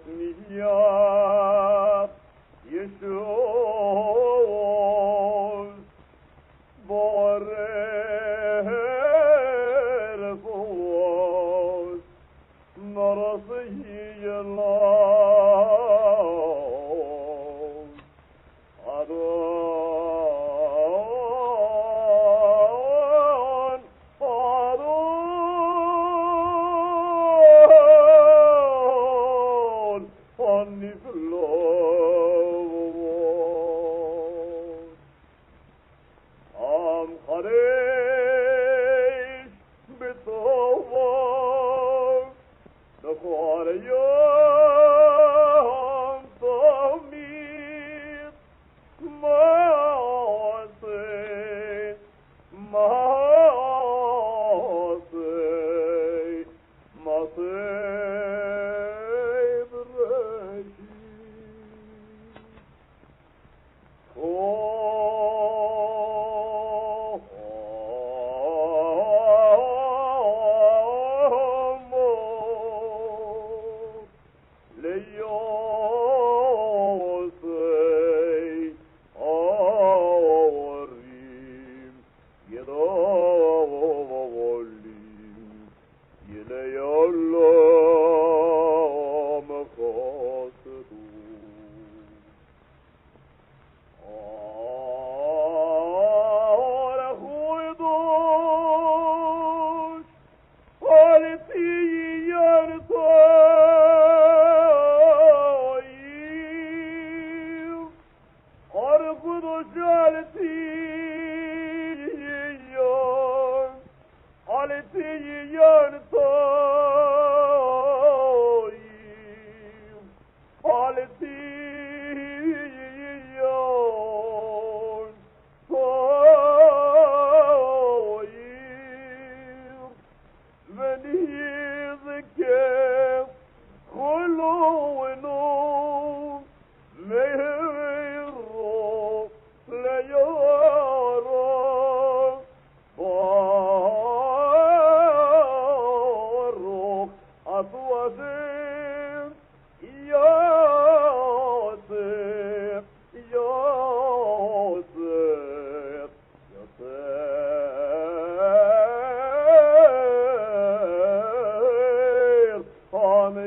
يا يسوع بورر فوز نرصي الله أرون أرون أني في الله أم خريج بطوبة دخول يوم طمير ماصي ماصي مصيب الرشيد ليوصي أوريم يضوليم يلي الله مقاصدون أنا خويضوش قالتي يرطايم أرقد جالتي قالتي يرطايم قالتي يرطايم مني كيف خلو ونوم مهرو ليارو فاروق أطوزين ياسف ياسف ياسف أنا